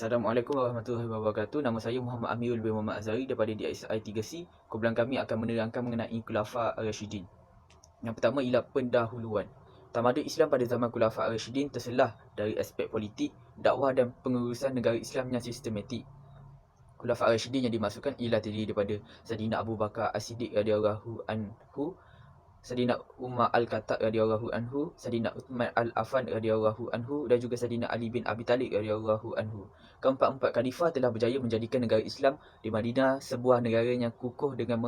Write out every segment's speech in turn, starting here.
Assalamualaikum warahmatullahi wabarakatuh. Nama saya Muhammad Amirul bin Muhammad Azhari daripada DSI 3C. Kumpulan kami akan menerangkan mengenai Khulafa' Ar-Rasyidin. Yang pertama ialah pendahuluan. Tamadun Islam pada zaman Khulafa' Ar-Rasyidin terselah dari aspek politik, dakwah dan pengurusan negara Islam yang sistematik. Khulafa' Ar-Rasyidin yang dimaksudkan ialah terdiri daripada Sayyidina Abu Bakar As-Siddiq radhiyallahu anhu, Sayyidina Umar Al-Khattab radhiyallahu anhu, Sayyidina Uthman Al-Affan radhiyallahu anhu dan juga Sayyidina Ali bin Abi Talib radhiyallahu anhu. Keempat-empat khalifah telah berjaya menjadikan negara Islam di Madinah sebuah negara yang kukuh dengan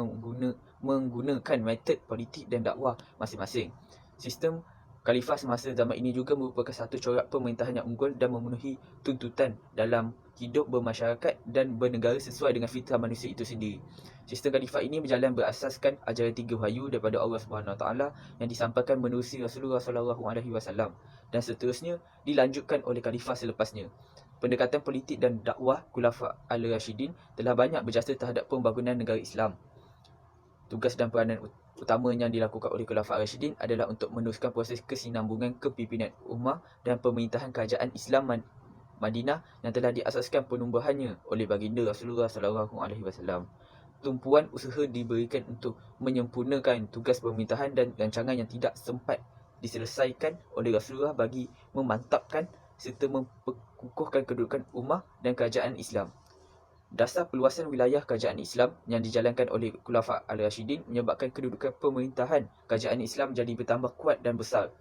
menggunakan metod politik dan dakwah masing-masing. Sistem khalifah semasa zaman ini juga merupakan satu corak pemerintahan yang unggul dan memenuhi tuntutan dalam hidup bermasyarakat dan bernegara sesuai dengan fitrah manusia itu sendiri. Sistem khalifah ini berjalan berasaskan ajaran tiga wahyu daripada Allah Subhanahu Wa Taala yang disampaikan menerusi Rasulullah Sallallahu Alaihi Wasallam dan seterusnya dilanjutkan oleh khalifah selepasnya. Pendekatan politik dan dakwah Khulafa' Ar-Rasyidin telah banyak berjasa terhadap pembangunan negara Islam. Tugas dan peranan utama yang dilakukan oleh Khulafa' Ar-Rasyidin adalah untuk meneruskan proses kesinambungan kepimpinan ummah dan pemerintahan kerajaan Islam Madinah yang telah diasaskan penumbuhannya oleh baginda Rasulullah Sallallahu Alaihi Wasallam. Tumpuan usaha diberikan untuk menyempurnakan tugas pemerintahan dan rancangan yang tidak sempat diselesaikan oleh Rasulullah bagi memantapkan serta memperkukuhkan kedudukan ummah dan kerajaan Islam. Dasar perluasan wilayah kerajaan Islam yang dijalankan oleh Khulafa' Ar-Rasyidin menyebabkan kedudukan pemerintahan kerajaan Islam jadi bertambah kuat dan besar.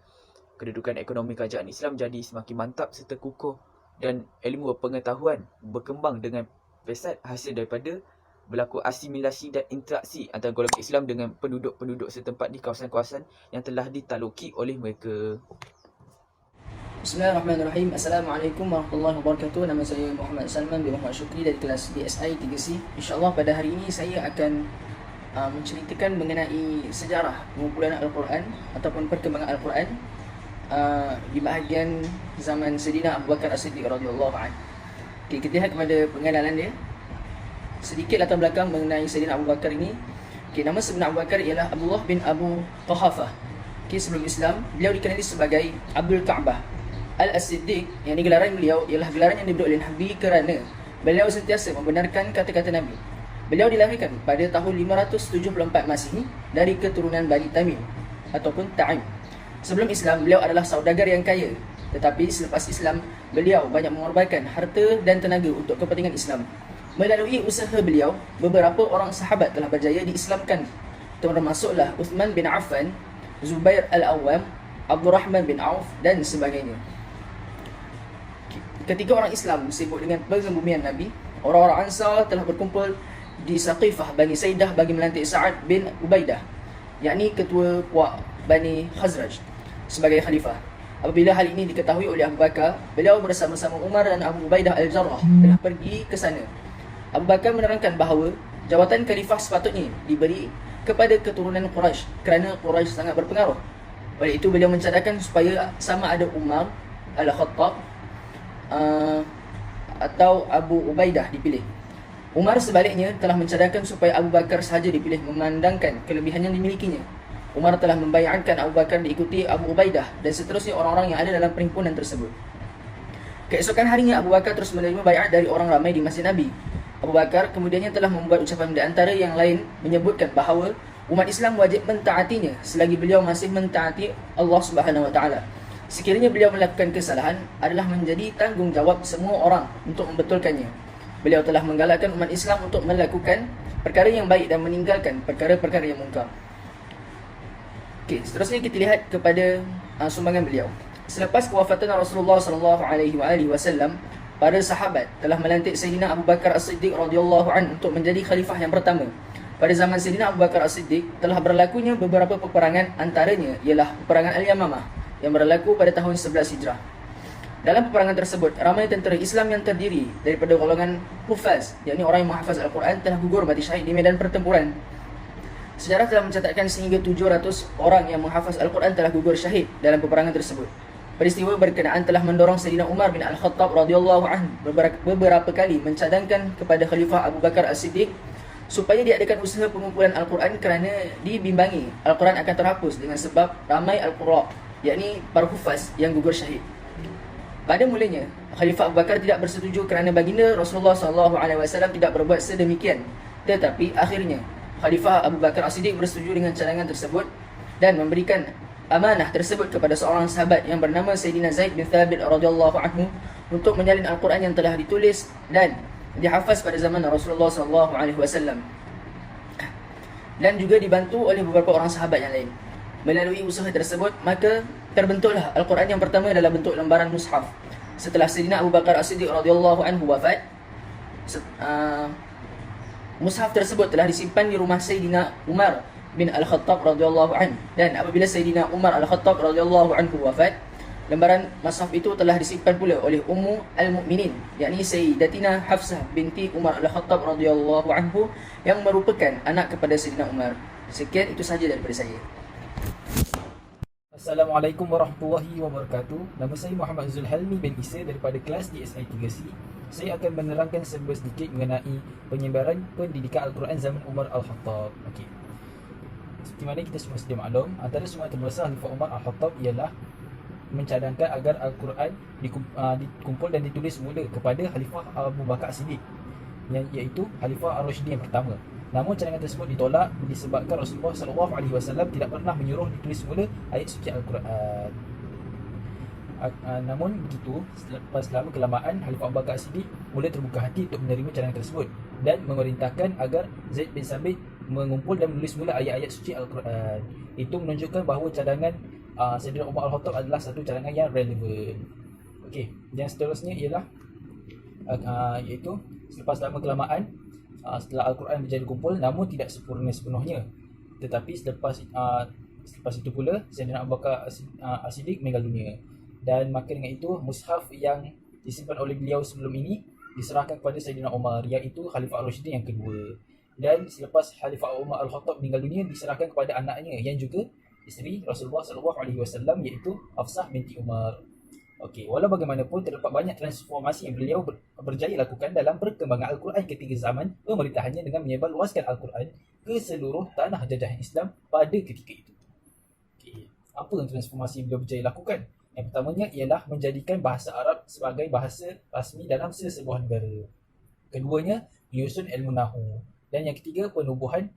Kedudukan ekonomi kerajaan Islam jadi semakin mantap serta kukuh dan ilmu pengetahuan berkembang dengan pesat hasil daripada berlaku asimilasi dan interaksi antara golongan Islam dengan penduduk-penduduk setempat di kawasan-kawasan yang telah ditaluki oleh mereka. Bismillahirrahmanirrahim. Assalamualaikum warahmatullahi wabarakatuh. Nama saya Muhammad Salman bin Muhammad Syukri dari kelas DSI 3C. InsyaAllah pada hari ini saya akan menceritakan mengenai sejarah pengumpulan Al-Quran ataupun perkembangan Al-Quran di bahagian zaman Sayyidina Abu Bakar As-Siddiq radhiyallahu anhu. Okay, kita lihat kepada pengenalan dia. Sedikit latar belakang mengenai Sayyidina Abu Bakar ini. Okay, nama sebenar Abu Bakar ialah Abdullah bin Abu Quhafah. Okay, sebelum Islam, beliau dikenali sebagai Abdul Ka'bah Al-As-Siddiq, yang gelaran beliau ialah gelaran yang diberi oleh Nabi kerana beliau sentiasa membenarkan kata-kata Nabi. Beliau dilahirkan pada tahun 574 Masihi dari keturunan Bani Tamim ataupun Ta'im. Sebelum Islam, beliau adalah saudagar yang kaya. Tetapi selepas Islam, beliau banyak mengorbankan harta dan tenaga untuk kepentingan Islam. Melalui usaha beliau, beberapa orang sahabat telah berjaya diislamkan, termasuklah Uthman bin Affan, Zubair Al-Awwam, Abdul Rahman bin Auf dan sebagainya. Ketika orang Islam sibuk dengan pengebumian Nabi, orang-orang Ansar telah berkumpul di Saqifah Bani Saidah bagi melantik Sa'ad bin Ubaidah, yakni ketua puak Bani Khazraj, sebagai khalifah. Apabila hal ini diketahui oleh Abu Bakar, beliau bersama-sama Umar dan Abu Ubaidah Al-Jarrah telah pergi ke sana. Abu Bakar menerangkan bahawa jawatan khalifah sepatutnya diberi kepada keturunan Quraisy kerana Quraisy sangat berpengaruh. Oleh itu beliau mencadangkan supaya sama ada Umar Al-Khattab atau Abu Ubaidah dipilih. Umar sebaliknya telah mencadangkan supaya Abu Bakar sahaja dipilih memandangkan kelebihan yang dimilikinya. Umar telah membayangkan Abu Bakar diikuti Abu Ubaidah dan seterusnya orang-orang yang ada dalam perhimpunan tersebut. Keesokan harinya Abu Bakar terus menerima baiat dari orang ramai di Masjid Nabi. Abu Bakar kemudiannya telah membuat ucapan di antara yang lain menyebutkan bahawa umat Islam wajib mentaatinya selagi beliau masih mentaati Allah Subhanahu Wa Taala. Sekiranya beliau melakukan kesalahan adalah menjadi tanggungjawab semua orang untuk membetulkannya. Beliau telah menggalakkan umat Islam untuk melakukan perkara yang baik dan meninggalkan perkara-perkara yang mungkar. Okey, seterusnya kita lihat kepada sumbangan beliau. Selepas kewafatan Rasulullah sallallahu alaihi wasallam, para sahabat telah melantik Sayyidina Abu Bakar As-Siddiq radhiyallahu anhu untuk menjadi khalifah yang pertama. Pada zaman Sayyidina Abu Bakar As-Siddiq telah berlakunya beberapa peperangan, antaranya ialah peperangan Al-Yamamah yang berlaku pada tahun 11 Hijrah. Dalam peperangan tersebut, ramai tentera Islam yang terdiri daripada golongan Hufaz, yakni orang yang menghafaz Al-Quran, telah gugur mati syahid di medan pertempuran. Sejarah telah mencatatkan sehingga 700 orang yang menghafaz Al-Quran telah gugur syahid dalam peperangan tersebut. Peristiwa berkenaan telah mendorong Sayyidina Umar bin Al-Khattab radhiyallahu anhu beberapa kali mencadangkan kepada Khalifah Abu Bakar As-Siddiq supaya diadakan usaha pengumpulan Al-Quran kerana dibimbangi Al-Quran akan terhapus dengan sebab ramai Al-Qurra, yakni para hufaz yang gugur syahid. Pada mulanya, Khalifah Abu Bakar tidak bersetuju kerana baginda Rasulullah SAW tidak berbuat sedemikian. Tetapi akhirnya, Khalifah Abu Bakar As-Siddiq bersetuju dengan cadangan tersebut dan memberikan amanah tersebut kepada seorang sahabat yang bernama Sayyidina Zaid bin Thabit radhiyallahu anhu untuk menyalin Al-Quran yang telah ditulis dan dihafaz pada zaman Rasulullah SAW, dan juga dibantu oleh beberapa orang sahabat yang lain. Melalui usaha tersebut, maka terbentuklah Al-Quran yang pertama dalam bentuk lembaran mushaf. Setelah Sayyidina Abu Bakar As-Siddiq radhiyallahu anhu wafat, mushaf tersebut telah disimpan di rumah Sayyidina Umar bin Al-Khattab radhiyallahu anhu, dan apabila Sayyidina Umar Al-Khattab radhiyallahu anhu wafat, lembaran mushaf itu telah disimpan pula oleh Ummu Al-Mukminin, yakni Sayyidatina Hafsah binti Umar Al-Khattab radhiyallahu anhu, yang merupakan anak kepada Sayyidina Umar. Sekian, itu sahaja daripada saya. Assalamualaikum warahmatullahi wabarakatuh. Nama saya Muhammad Zulhalmi bin Isa daripada kelas DSI 3C. Saya akan menerangkan sedikit mengenai penyebaran pendidikan Al-Quran zaman Umar Al-Khattab. Okey. Seperti mana kita semua sedia maklum, antara semua terbesar Khalifah Umar Al-Khattab ialah mencadangkan agar Al-Quran dikumpul dan ditulis semula kepada Khalifah Abu Bakar As-Siddiq, iaitu Khalifah Ar-Rasyidin yang pertama. Namun cadangan tersebut ditolak disebabkan Rasulullah SAW tidak pernah menyuruh ditulis semula ayat suci Al-Quran. Namun begitu, selama kelamaan, Khalifah Abu Bakar As-Siddiq mula terbuka hati untuk menerima cadangan tersebut dan memerintahkan agar Zaid bin Sabit mengumpul dan menulis semula ayat-ayat suci Al-Quran. Itu menunjukkan bahawa cadangan Sayyidina Umar Al-Khattab adalah satu cadangan yang relevan. Okey, yang seterusnya ialah iaitu selepas lama kelamaan, setelah Al-Quran menjadi kumpul namun tidak sempurna sepenuhnya. Tetapi selepas itu pula Sayyidina Abu Bakar As-Siddiq meninggal dunia, dan maka dengan itu mushaf yang disimpan oleh beliau sebelum ini diserahkan kepada Sayyidina Umar, iaitu Khalifah Ar-Rasyidin yang kedua. Dan selepas Khalifah Umar Al-Khattab meninggal dunia, diserahkan kepada anaknya yang juga isteri Rasulullah SAW, iaitu Hafsah binti Umar. Okey, walau bagaimanapun terdapat banyak transformasi yang beliau berjaya lakukan dalam perkembangan Al-Quran ketika zaman pemerintahannya dengan menyebar luaskan Al-Quran ke seluruh tanah jajahan Islam pada ketika itu. Okey, apa yang transformasi yang beliau berjaya lakukan? Yang pertamanya ialah menjadikan bahasa Arab sebagai bahasa rasmi dalam sesebuah negara. Keduanya, menyusun ilmu nahu. Dan yang ketiga, penubuhan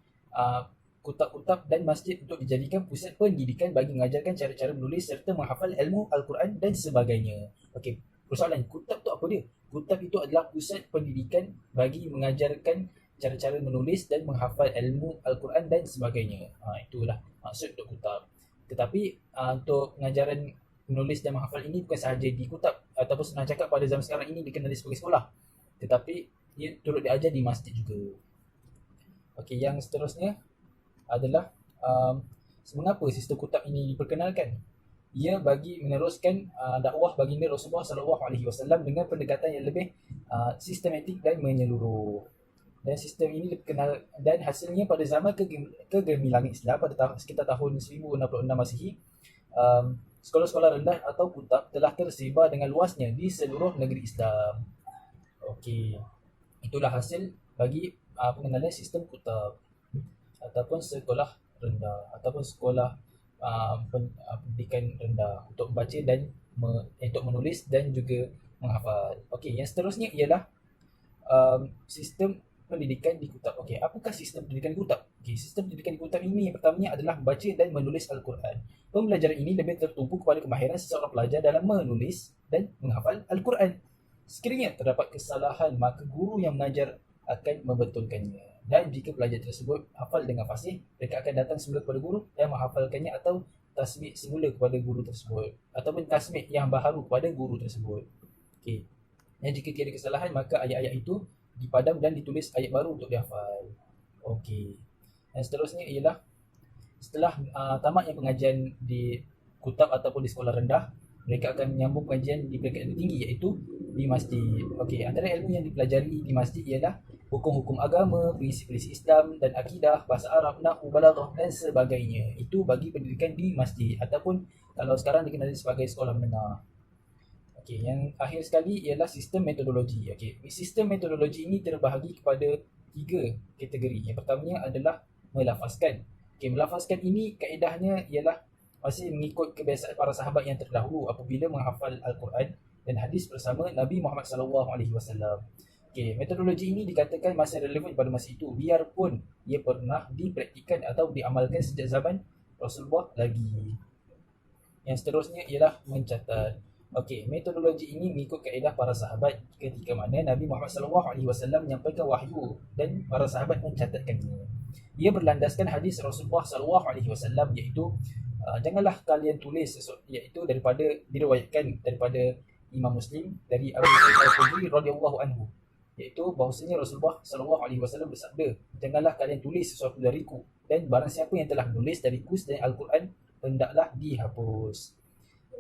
kutab-kutab dan masjid untuk dijadikan pusat pendidikan bagi mengajarkan cara-cara menulis serta menghafal ilmu Al-Quran dan sebagainya. Okey, persoalan kutab tu apa dia? Kutab itu adalah pusat pendidikan bagi mengajarkan cara-cara menulis dan menghafal ilmu Al-Quran dan sebagainya. Itulah maksud untuk kutab. Tetapi untuk pengajaran menulis dan menghafal ini bukan sahaja di kutab, ataupun senang cakap pada zaman sekarang ini dikenali sebagai sekolah, tetapi ia turut diajar di masjid juga. Okey, yang seterusnya adalah mengapa sistem kutab ini diperkenalkan? Ia bagi meneruskan dakwah baginda Rasulullah SAW dengan pendekatan yang lebih sistematik dan menyeluruh. Dan sistem ini dikenal, dan hasilnya pada zaman kegemilangan Islam pada sekitar tahun 1066 Masihi, sekolah-sekolah rendah atau kutab telah tersebar dengan luasnya di seluruh negeri Islam. Okey, itulah hasil bagi pengenalan sistem kutab ataupun sekolah rendah ataupun sekolah pendidikan rendah untuk membaca dan untuk menulis dan juga menghafal. Okey, yang seterusnya ialah sistem pendidikan di kutab. Okey, apakah sistem pendidikan di kutab? Okey, sistem pendidikan di kutab ini yang pertamanya adalah membaca dan menulis Al-Quran. Pembelajaran ini lebih tertumpu kepada kemahiran seseorang pelajar dalam menulis dan menghafal Al-Quran. Sekiranya terdapat kesalahan, maka guru yang mengajar akan membetulkannya. Dan jika pelajar tersebut hafal dengan fasih, mereka akan datang semula kepada guru dan menghafalkannya atau tasbih semula kepada guru tersebut, ataupun tasbih yang baharu kepada guru tersebut. Okey. Dan jika tiada kesalahan, maka ayat-ayat itu dipadam dan ditulis ayat baru untuk dihafal. Okey. Dan seterusnya ialah setelah tamatnya pengajian di kutab ataupun di sekolah rendah, mereka akan menyambung pengajian di peringkat yang tinggi, iaitu di masjid. Okey, antara ilmu yang dipelajari di masjid ialah hukum-hukum agama, prinsip-prinsip Islam dan akidah, bahasa Arab, nahwu, balaghah dan sebagainya. Itu bagi pendidikan di masjid ataupun kalau sekarang dikenali sebagai sekolah menengah. Okey, yang akhir sekali ialah sistem metodologi. Okey, sistem metodologi ini terbahagi kepada 3 kategori. Yang pertamanya adalah melafazkan. Okey, melafazkan ini kaedahnya ialah masih mengikut kebiasaan para sahabat yang terdahulu apabila menghafal Al-Quran. dan hadis bersama Nabi Muhammad SAW. Okey, metodologi ini dikatakan masih relevan pada masa itu biarpun ia pernah dipraktikkan atau diamalkan sejak zaman Rasulullah lagi. Yang seterusnya ialah mencatat. Okey, metodologi ini mengikut kaedah para sahabat ketika mana Nabi Muhammad SAW menyampaikan wahyu dan para sahabat mencatatkannya. Ia berlandaskan hadis Rasulullah SAW iaitu janganlah kalian tulis iaitu daripada diriwayatkan daripada Imam Muslim dari Abu Sa'id Al-Khudri radhiyallahu anhu iaitu bahawasanya Rasulullah SAW bersabda, janganlah kalian tulis sesuatu dariku dan barang siapa yang telah menulis dariku selain Al-Quran hendaklah dihapus.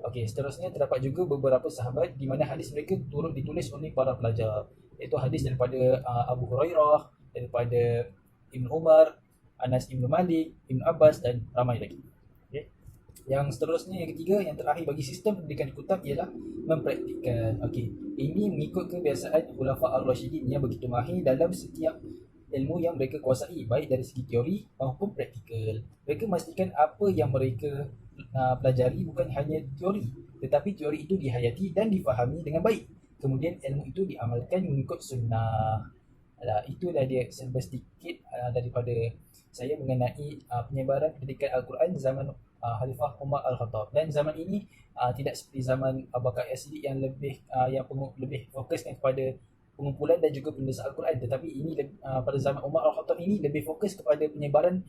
Okey, seterusnya terdapat juga beberapa sahabat di mana hadis mereka turut ditulis oleh para pelajar. Iaitu hadis daripada Abu Hurairah, daripada Ibn Umar, Anas Ibn Malik, Ibn Abbas dan ramai lagi. Okay. Yang seterusnya, yang ketiga, yang terakhir bagi sistem pendidikan di Kutab ialah mempraktikkan. Okey, ini mengikut kebiasaan Khulafa Ar-Rasyidin yang begitu mahir dalam setiap ilmu yang mereka kuasai, baik dari segi teori maupun praktikal. Mereka memastikan apa yang mereka pelajari bukan hanya teori, tetapi teori itu dihayati dan difahami dengan baik. Kemudian ilmu itu diamalkan mengikut sunnah. Itulah dia sedikit daripada saya mengenai penyebaran pendidikan Al-Quran zaman Khalifah Umar Al-Khattab. Dan zaman ini tidak seperti zaman Abu Bakar As-Siddiq yang lebih fokuskan kepada pengumpulan dan juga penulisan Al-Quran, tetapi ini pada zaman Umar Al-Khattab ini lebih fokus kepada penyebaran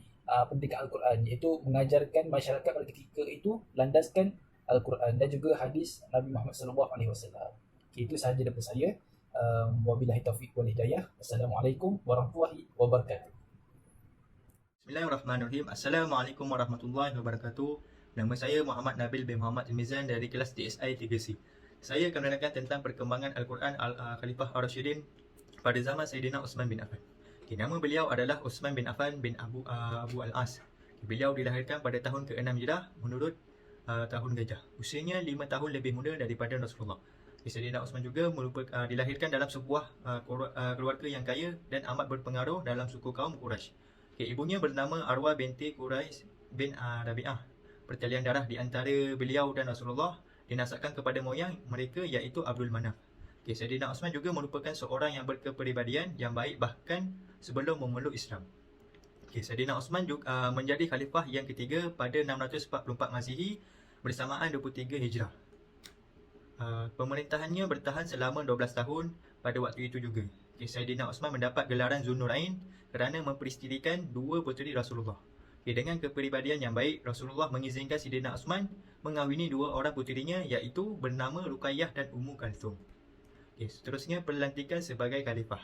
pendidikan Al-Quran, iaitu mengajarkan masyarakat pada ketika itu landaskan Al-Quran dan juga hadis Nabi Muhammad SAW. Okay, itu sahaja daripada saya. Wabillahi taufiq wal hidayah. Assalamualaikum warahmatullahi wabarakatuh. Bismillahirrahmanirrahim. Assalamualaikum warahmatullahi wabarakatuh. Nama saya Muhammad Nabil bin Muhammad Al-Mizan dari kelas DSI 3C. Saya akan menerangkan tentang perkembangan Al-Quran Khalifah Ar-Rasyidin pada zaman Sayyidina Uthman bin Affan. Nama beliau adalah Uthman bin Affan bin Abu Al-As. Beliau dilahirkan pada tahun ke-6 Hijrah menurut tahun gajah. Usianya 5 tahun lebih muda daripada Rasulullah. Sayyidina Uthman juga dilahirkan dalam sebuah keluarga yang kaya dan amat berpengaruh dalam suku kaum Quraisy. Ibunya bernama Arwah binti Quraisy bin Rabi'ah. Pertalian darah di antara beliau dan Rasulullah dinasabkan kepada moyang mereka iaitu Abdul Manaf. Sayyidina Uthman juga merupakan seorang yang berkepribadian yang baik bahkan sebelum memeluk Islam. Sayyidina Uthman juga menjadi khalifah yang ketiga pada 644 Masihi bersamaan 23 Hijrah. Pemerintahannya bertahan selama 12 tahun pada waktu itu juga. Sayyidina Uthman mendapat gelaran Zunnurain kerana memperistirikan dua puteri Rasulullah. Dengan kepribadian yang baik, Rasulullah mengizinkan Sayyidina Uthman mengahwini dua orang puterinya iaitu bernama Ruqayyah dan Ummu Kalthum. Seterusnya pelantikan sebagai khalifah.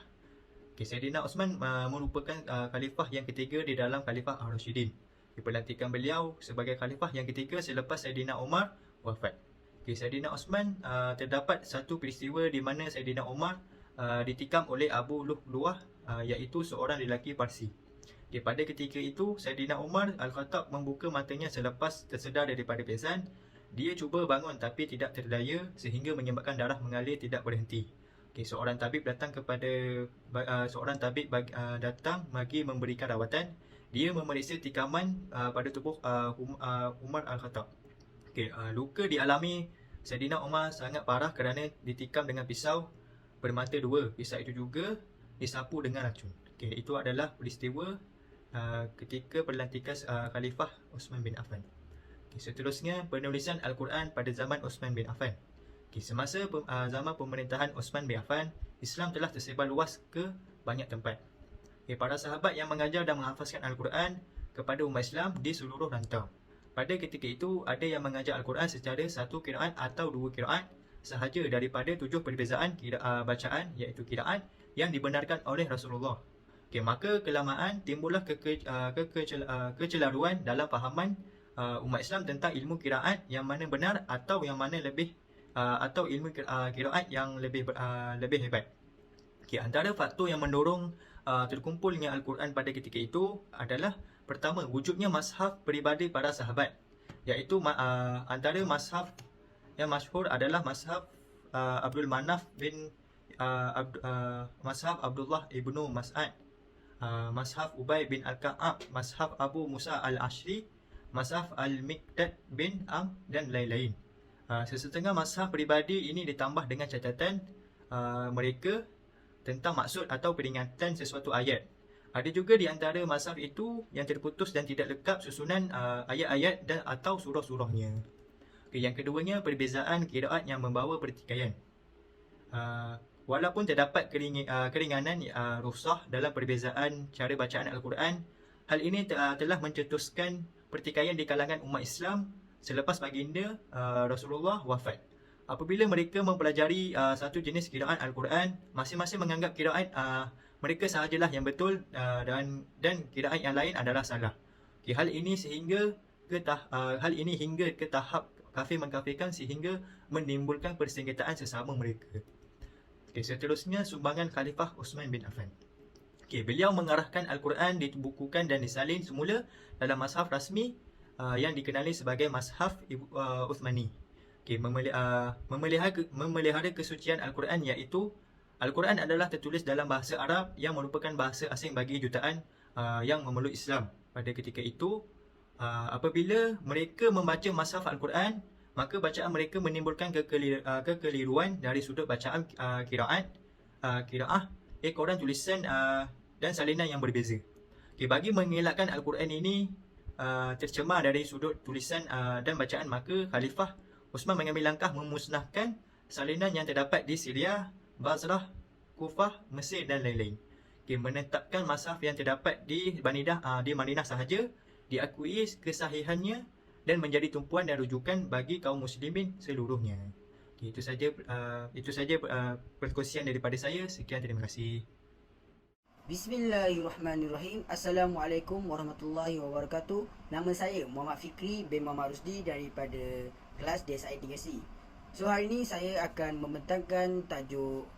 Sayyidina Uthman merupakan khalifah yang ketiga di dalam Khalifah Ar-Rasyidin. Pelantikan beliau sebagai khalifah yang ketiga selepas Sayyidina Umar wafat. Sayyidina Uthman terdapat satu peristiwa di mana Sayyidina Umar ditikam oleh Abu Lu'lu'ah iaitu seorang lelaki Parsi. Pada ketika itu, Sayyidina Umar Al-Khattab membuka matanya selepas tersedar daripada pingsan. Dia cuba bangun tapi tidak terdaya sehingga menyebabkan darah mengalir tidak berhenti. Seorang tabib datang datang bagi memberikan rawatan. Dia memeriksa tikaman pada tubuh Umar Al-Khattab. Luka dialami Sayyidina Umar sangat parah kerana ditikam dengan pisau bermata dua. Pisau itu juga disapu dengan racun. Itu adalah peristiwa ketika pelantikan Khalifah Uthman bin Affan. Seterusnya penulisan Al-Quran pada zaman Uthman bin Affan. Semasa zaman pemerintahan Uthman bin Affan, Islam telah tersebar luas ke banyak tempat. Para sahabat yang mengajar dan menghafazkan Al-Quran kepada umat Islam di seluruh rantau. Pada ketika itu, ada yang mengajar Al-Quran secara satu qiraat atau dua qiraat sahaja daripada 7 perbezaan bacaan iaitu qiraat yang dibenarkan oleh Rasulullah. Maka kelamaan timbullah kecelaruan dalam fahaman umat Islam tentang ilmu qiraat yang mana benar atau yang mana lebih atau ilmu qiraat yang lebih hebat. Antara faktor yang mendorong terkumpulnya Al-Quran pada ketika itu adalah pertama, wujudnya mazhab peribadi para sahabat, iaitu antara mazhab yang masyhur adalah mazhab Abdul Manaf bin mazhab Abdullah ibnu Mas'ad, mazhab Ubay bin Al-Ka'ab, mazhab Abu Musa Al-Ashri, mazhab Al-Miqdad bin Am dan lain-lain. Sesetengah mazhab peribadi ini ditambah dengan catatan mereka tentang maksud atau peringatan sesuatu ayat. Ada juga di antara mazhab itu yang terputus dan tidak lengkap susunan ayat-ayat dan atau surah-surahnya. Yang keduanya, perbezaan qiraat yang membawa pertikaian. Walaupun terdapat keringanan rukhsah dalam perbezaan cara bacaan Al-Quran, hal ini telah mencetuskan pertikaian di kalangan umat Islam selepas baginda Rasulullah wafat. Apabila mereka mempelajari satu jenis qiraat Al-Quran, masing-masing menganggap qiraat mereka sahajalah yang betul dan qiraat yang lain adalah salah. Hal ini hingga ke tahap kafir mengkafirkan sehingga menimbulkan persengketaan sesama mereka. Seterusnya, sumbangan Khalifah Uthman bin Affan. Beliau mengarahkan Al-Quran dibukukan dan disalin semula dalam mazhab rasmi yang dikenali sebagai mazhab Uthmani. Memelihara kesucian Al-Quran, iaitu Al-Quran adalah tertulis dalam bahasa Arab yang merupakan bahasa asing bagi jutaan yang memeluk Islam. Pada ketika itu, apabila mereka membaca mazhab Al-Quran, maka bacaan mereka menimbulkan kekeliruan dari sudut bacaan qiraah, ekoran tulisan dan salinan yang berbeza. Bagi mengelakkan Al-Quran ini tercemar dari sudut tulisan dan bacaan, maka Khalifah Uthman mengambil langkah memusnahkan salinan yang terdapat di Syria, Basrah, Kufah, Mesir dan lain-lain. Menetapkan mazhab yang terdapat di Madinah sahaja, diakui kesahihannya dan menjadi tumpuan dan rujukan bagi kaum muslimin seluruhnya. Itu saja perkongsian daripada saya. Sekian, terima kasih. Bismillahirrahmanirrahim. Assalamualaikum warahmatullahi wabarakatuh. Nama saya Muhammad Fikri bin Muhammad Rusdi daripada kelas DSI 3C. So hari ini saya akan membentangkan tajuk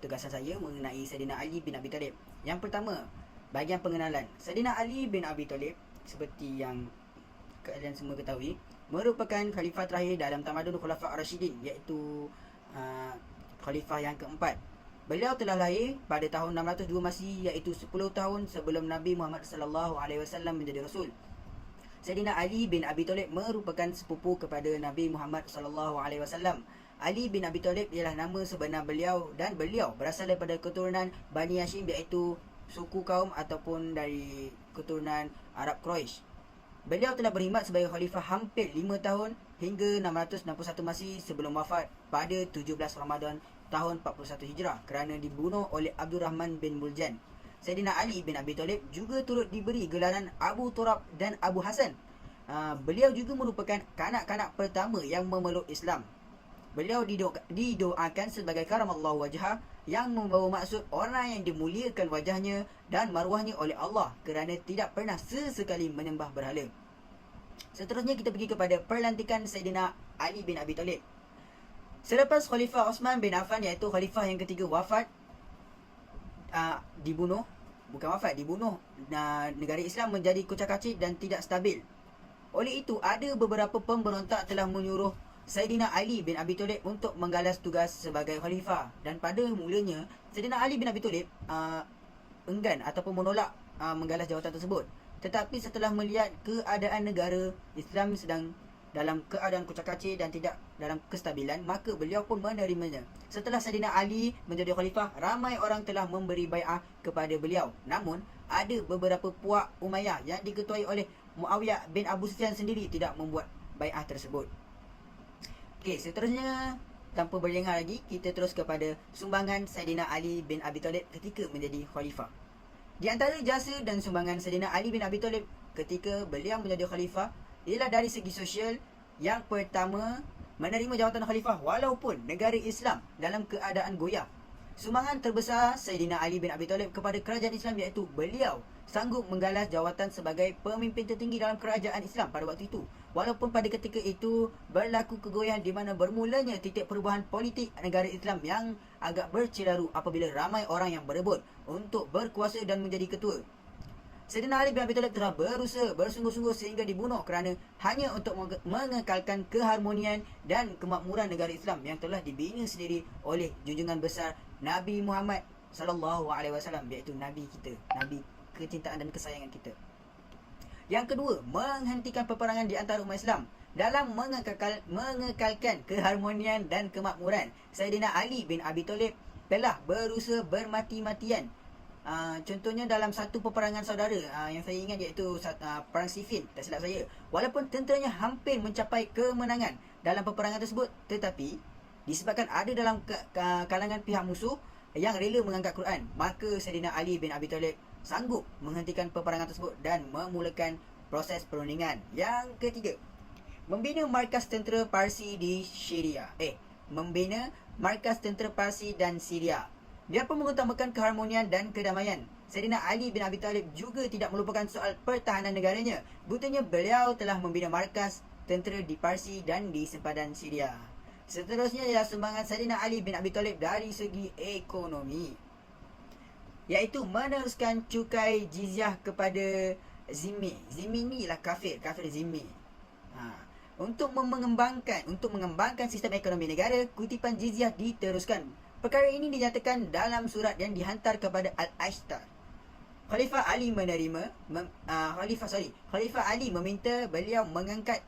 tugasan saya mengenai Saidina Ali bin Abi Talib. Yang pertama, bahagian pengenalan. Saidina Ali bin Abi Talib, seperti yang kalian semua ketahui, merupakan khalifah terakhir dalam tamadun Khulafa' Ar-Rasyidin, iaitu khalifah yang keempat. Beliau telah lahir pada tahun 602 Masihi, iaitu 10 tahun sebelum Nabi Muhammad SAW menjadi Rasul. Saidina Ali bin Abi Talib merupakan sepupu kepada Nabi Muhammad SAW. Ali bin Abi Talib ialah nama sebenar beliau dan beliau berasal daripada keturunan Bani Hashim, iaitu suku kaum ataupun dari keturunan Arab Quraisy. Beliau telah berkhidmat sebagai khalifah hampir 5 tahun hingga 661 Masihi sebelum wafat pada 17 Ramadan tahun 41 Hijrah kerana dibunuh oleh Abdul Rahman bin Muljan. Saidina Ali bin Abi Talib juga turut diberi gelaran Abu Turab dan Abu Hasan. Beliau juga merupakan kanak-kanak pertama yang memeluk Islam. Beliau didoakan sebagai karamallahu wajhah, yang membawa maksud orang yang dimuliakan wajahnya dan maruahnya oleh Allah kerana tidak pernah sesekali menyembah berhala. Seterusnya kita pergi kepada perlantikan Saidina Ali bin Abi Talib. Selepas Khalifah Uthman bin Affan, iaitu khalifah yang ketiga, dibunuh. Negara Islam menjadi kucak-kacir dan tidak stabil. Oleh itu, ada beberapa pemberontak telah menyuruh Saidina Ali bin Abi Talib untuk menggalas tugas sebagai khalifah. Dan pada mulanya, Saidina Ali bin Abi Talib enggan ataupun menolak menggalas jawatan tersebut. Tetapi setelah melihat keadaan negara Islam sedang dalam keadaan kucak-kacir dan tidak dalam kestabilan, maka beliau pun menerimanya. Setelah Saidina Ali menjadi khalifah, ramai orang telah memberi bai'ah kepada beliau. Namun, ada beberapa puak Umayyah yang diketuai oleh Muawiyah bin Abu Sufyan sendiri tidak membuat bai'ah tersebut. Okey, seterusnya tanpa berlengah lagi, kita terus kepada sumbangan Saidina Ali bin Abi Talib ketika menjadi khalifah. Di antara jasa dan sumbangan Saidina Ali bin Abi Talib ketika beliau menjadi khalifah ialah dari segi sosial. Yang pertama, menerima jawatan khalifah walaupun negara Islam dalam keadaan goyah. Sumbangan terbesar Saidina Ali bin Abi Talib kepada kerajaan Islam iaitu beliau sanggup menggalas jawatan sebagai pemimpin tertinggi dalam kerajaan Islam pada waktu itu. Walaupun pada ketika itu berlaku kegoyahan di mana bermulanya titik perubahan politik negara Islam yang agak bercelaru apabila ramai orang yang berebut untuk berkuasa dan menjadi ketua. Saidina Ali bin Abi Talib telah berusaha bersungguh-sungguh sehingga dibunuh kerana hanya untuk mengekalkan keharmonian dan kemakmuran negara Islam yang telah dibina sendiri oleh junjungan besar Nabi Muhammad SAW, iaitu Nabi kita, Nabi kecintaan dan kesayangan kita. Yang kedua, menghentikan peperangan di antara umat Islam. dalam mengekalkan keharmonian dan kemakmuran. Saidina Ali bin Abi Thalib telah berusaha bermati-matian. Contohnya dalam satu peperangan saudara yang saya ingat iaitu Perang Siffin, tak silap saya. Walaupun tenteranya hampir mencapai kemenangan dalam peperangan tersebut, tetapi disebabkan ada dalam kalangan pihak musuh yang rela mengangkat Quran, maka Saidina Ali bin Abi Thalib sanggup menghentikan peperangan tersebut dan memulakan proses perundingan. Yang ketiga, membina markas tentera Parsi di Syria. Membina markas tentera Parsi dan Syria. Dia pun mengutamakan keharmonian dan kedamaian. Saidina Ali bin Abi Thalib juga tidak melupakan soal pertahanan negaranya. Bukannya beliau telah membina markas tentera di Parsi dan di sempadan Syria. Seterusnya ialah sumbangan Saidina Ali bin Abi Thalib dari segi ekonomi, iaitu meneruskan cukai jizyah kepada zimmi. Zimmi ni ialah kafir zimmi. Untuk mengembangkan sistem ekonomi negara, kutipan jizyah diteruskan. Perkara ini dinyatakan dalam surat yang dihantar kepada Al-Ashtar. Khalifah Ali meminta beliau mengikat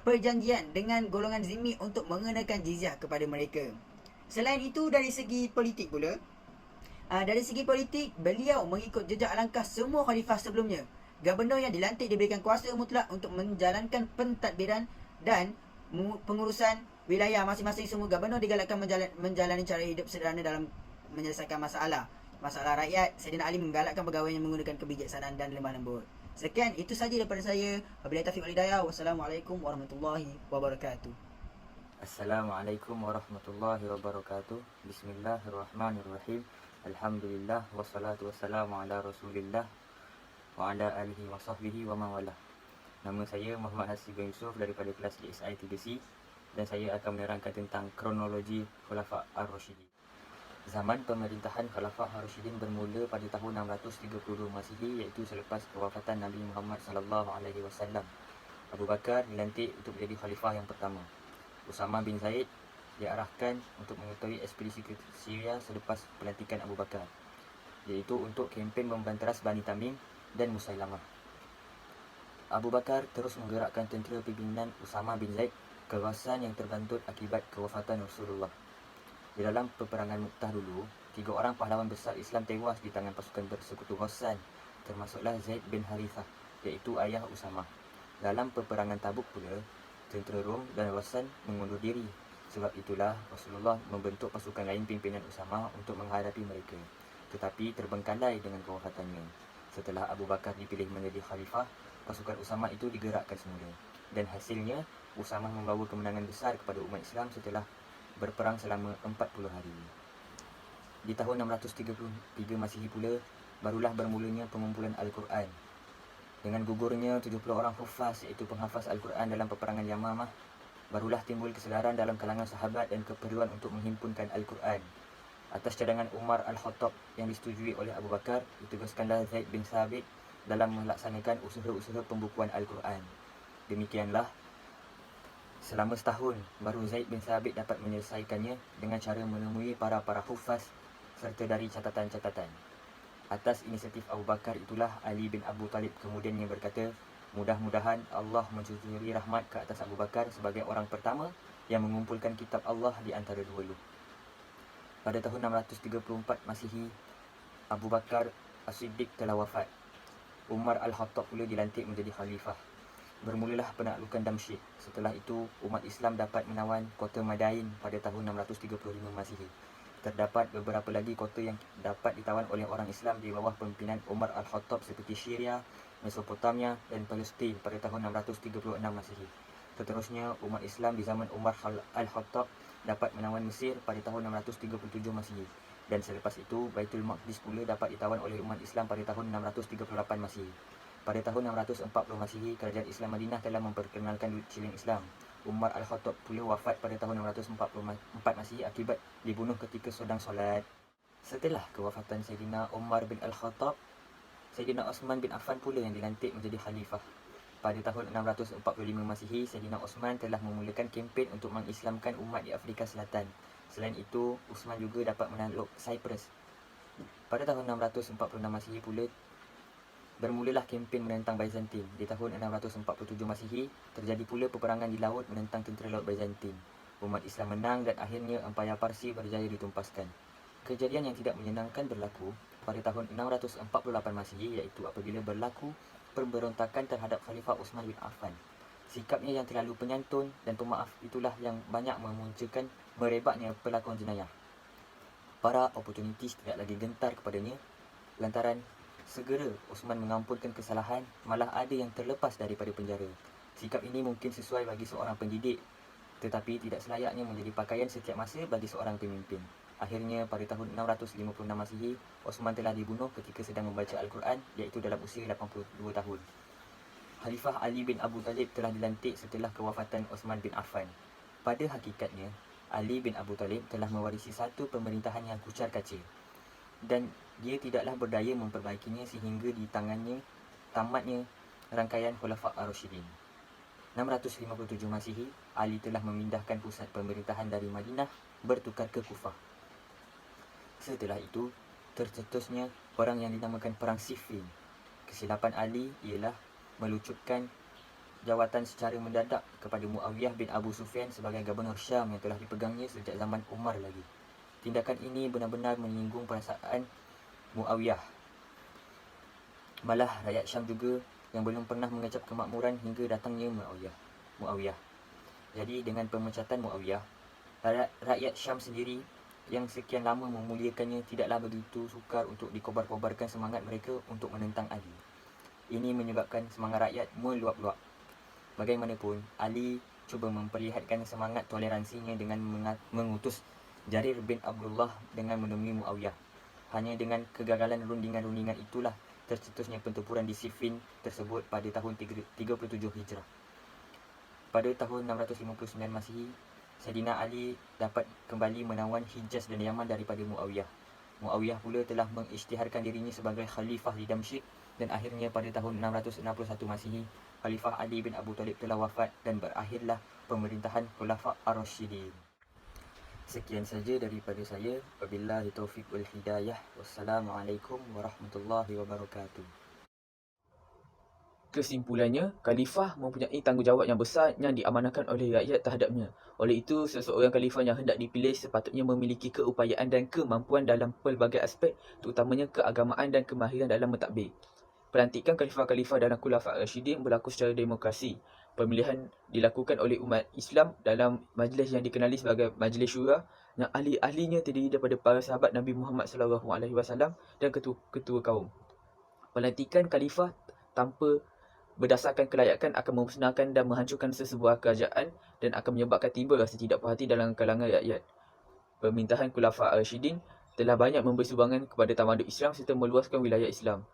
perjanjian dengan golongan zimmi untuk mengenakan jizyah kepada mereka. Selain itu, dari segi politik pula, beliau mengikut jejak langkah semua khalifah sebelumnya. Gubernur yang dilantik diberikan kuasa mutlak untuk menjalankan pentadbiran dan pengurusan wilayah masing-masing. Semua gubernur digalakkan menjalani cara hidup sederhana dalam menyelesaikan masalah rakyat. Saidina Ali menggalakkan pegawainya menggunakan kebijaksanaan dan lemah lembut. Sekian, itu saja daripada saya. Wabillahi taufiq wal hidayah. Wassalamualaikum warahmatullahi wabarakatuh. Assalamualaikum warahmatullahi wabarakatuh. Bismillahirrahmanirrahim. Alhamdulillah wassalatu wassalamu ala Rasulillah wa ala alihi wa sahbihi wa mawalah. Nama saya Muhammad Hasib bin Yusuf daripada kelas DSI 3C, dan saya akan menerangkan tentang kronologi Khulafa' Ar-Rasyidin. Zaman pemerintahan Khalifah Ar-Rasyidin bermula pada tahun 632 Masihi, iaitu selepas kewafatan Nabi Muhammad sallallahu alaihi wasallam. Abu Bakar dilantik untuk menjadi khalifah yang pertama. Usama bin Zaid diarahkan untuk mengetahui ekspedisi ke Syria selepas pelantikan Abu Bakar, iaitu untuk kempen membanteras Bani Tamim dan Musailamah. Abu Bakar terus menggerakkan tentera pimpinan Usama bin Zaid ke kawasan yang terbantut akibat kewafatan Rasulullah. Di dalam peperangan Mu'tah dulu, 3 orang pahlawan besar Islam tewas di tangan pasukan bersekutu Ghassan, termasuklah Zaid bin Harithah, iaitu ayah Usama. Dalam peperangan Tabuk pula, tentera Rom dan Ghassan mengundur diri. Sebab itulah Rasulullah membentuk pasukan lain pimpinan Usama untuk menghadapi mereka, tetapi terbengkalai dengan kewafatannya. Setelah Abu Bakar dipilih menjadi khalifah, pasukan Usama itu digerakkan semula, dan hasilnya Usama membawa kemenangan besar kepada umat Islam setelah berperang selama 40 hari. Di tahun 633 Masihi pula, barulah bermulanya pengumpulan Al-Quran. Dengan gugurnya 70 orang hufaz, iaitu penghafaz Al-Quran dalam peperangan Yamamah, barulah timbul kesedaran dalam kalangan sahabat dan keperluan untuk menghimpunkan Al-Quran. Atas cadangan Umar Al-Khattab yang disetujui oleh Abu Bakar, ditugaskanlah Zaid bin Thabit dalam melaksanakan usaha-usaha pembukuan Al-Quran. Demikianlah, selama setahun, baru Zaid bin Thabit dapat menyelesaikannya dengan cara menemui para hufaz serta dari catatan-catatan. Atas inisiatif Abu Bakar itulah Ali bin Abu Talib kemudiannya berkata, mudah-mudahan Allah mencucuri rahmat ke atas Abu Bakar sebagai orang pertama yang mengumpulkan kitab Allah di antara dua lu. Pada tahun 634 Masihi, Abu Bakar As-Siddiq telah wafat. Umar Al-Khattab pula dilantik menjadi khalifah. Bermulalah penaklukan Damsyik. Setelah itu, umat Islam dapat menawan kota Madain pada tahun 635 Masihi. Terdapat beberapa lagi kota yang dapat ditawan oleh orang Islam di bawah pimpinan Umar Al-Khattab seperti Syria, Mesopotamia dan Palestin pada tahun 636 Masihi. Seterusnya, umat Islam di zaman Umar Al-Khattab dapat menawan Mesir pada tahun 637 Masihi. Dan selepas itu, Baitul Maqdis pula dapat ditawan oleh umat Islam pada tahun 638 Masihi. Pada tahun 640 Masihi, kerajaan Islam Madinah telah memperkenalkan duit shilling Islam. Umar Al-Khattab pula wafat pada tahun 644 Masihi akibat dibunuh ketika sedang solat. Setelah kewafatan Sayyidina Umar bin Al-Khattab, Sayyidina Osman bin Affan pula yang dilantik menjadi khalifah. Pada tahun 645 Masihi, Sayyidina Osman telah memulakan kempen untuk mengislamkan umat di Afrika Selatan. Selain itu, Osman juga dapat menakluk Cyprus. Pada tahun 646 Masihi pula, Bermulalah kempen menentang Byzantin. Di tahun 647 Masihi, terjadi pula peperangan di laut menentang tentera laut Byzantin. Umat Islam menang dan akhirnya Empayar Parsi berjaya ditumpaskan. Kejadian yang tidak menyenangkan berlaku pada tahun 648 Masihi, iaitu apabila berlaku pemberontakan terhadap Khalifah Uthman bin Affan. Sikapnya yang terlalu penyantun dan pemaaf itulah yang banyak memunculkan merebaknya pelakon jenayah. Para oportunitis tidak lagi gentar kepadanya lantaran segera Uthman mengampunkan kesalahan, malah ada yang terlepas daripada penjara. Sikap ini mungkin sesuai bagi seorang pendidik, tetapi tidak selayaknya menjadi pakaian setiap masa bagi seorang pemimpin. Akhirnya pada tahun 656 Masihi, Uthman telah dibunuh ketika sedang membaca Al-Quran, iaitu dalam usia 82 tahun. Khalifah Ali bin Abu Talib telah dilantik setelah kewafatan Uthman bin Affan. Pada hakikatnya, Ali bin Abu Talib telah mewarisi satu pemerintahan yang kucar kacir, dan dia tidaklah berdaya memperbaikinya sehingga di tangannya tamatnya rangkaian Khulafa' Ar-Rasyidin. 657 Masihi, Ali telah memindahkan pusat pemerintahan dari Madinah bertukar ke Kufah. Setelah itu, tercetusnya perang yang dinamakan Perang Siffin. Kesilapan Ali ialah melucutkan jawatan secara mendadak kepada Muawiyah bin Abu Sufyan sebagai Gubernur Syam yang telah dipegangnya sejak zaman Umar lagi. Tindakan ini benar-benar menyinggung perasaan Muawiyah. Malah rakyat Syam juga yang belum pernah mengecap kemakmuran hingga datangnya Muawiyah. Jadi dengan pemecatan Muawiyah, rakyat Syam sendiri yang sekian lama memuliakannya tidaklah begitu sukar untuk dikobar-kobarkan semangat mereka untuk menentang Ali. Ini menyebabkan semangat rakyat meluap-luap. Bagaimanapun, Ali cuba memperlihatkan semangat toleransinya dengan mengutus Jarir bin Abdullah dengan menemui Muawiyah. Hanya dengan kegagalan rundingan-rundingan itulah tercetusnya pertempuran di Siffin tersebut pada tahun 37 Hijrah. Pada tahun 659 Masihi, Saidina Ali dapat kembali menawan Hijaz dan Yaman daripada Muawiyah. Muawiyah pula telah mengisytiharkan dirinya sebagai khalifah di Damsyik, dan akhirnya pada tahun 661 Masihi, Khalifah Ali bin Abu Talib telah wafat dan berakhirlah pemerintahan Khulafa' Ar-Rasyidin. Sekian saja daripada saya. Wabillahi taufiq wal hidayah. Wassalamualaikum warahmatullahi wabarakatuh. Kesimpulannya, khalifah mempunyai tanggungjawab yang besar yang diamanahkan oleh rakyat terhadapnya. Oleh itu, seseorang khalifah yang hendak dipilih sepatutnya memiliki keupayaan dan kemampuan dalam pelbagai aspek, terutamanya keagamaan dan kemahiran dalam mentadbir. Pelantikan khalifah-khalifah dalam Khulafa' Ar-Rasyidin berlaku secara demokrasi. Pemilihan dilakukan oleh umat Islam dalam majlis yang dikenali sebagai Majlis Syura, yang ahli-ahlinya terdiri daripada para sahabat Nabi Muhammad SAW dan ketua-ketua kaum. Pelantikan khalifah tanpa berdasarkan kelayakan akan memusnahkan dan menghancurkan sesebuah kerajaan dan akan menyebabkan timbul rasa tidak puas hati dalam kalangan rakyat. Pemerintahan Khulafa' Ar-Rasyidin telah banyak memberi sumbangan kepada tamadun Islam serta meluaskan wilayah Islam.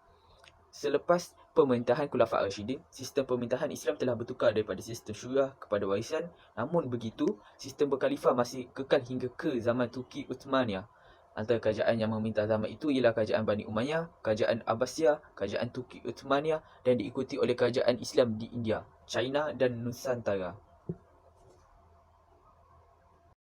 Selepas pemerintahan Khulafa' Ar-Rasyidin, sistem pemerintahan Islam telah bertukar daripada sistem syura kepada warisan. Namun begitu, sistem berkhalifah masih kekal hingga ke zaman Turki Uthmaniyah. Antara kerajaan yang memerintah zaman itu ialah kerajaan Bani Umayyah, kerajaan Abbasiyah, kerajaan Turki Uthmaniyah dan diikuti oleh kerajaan Islam di India, China dan Nusantara.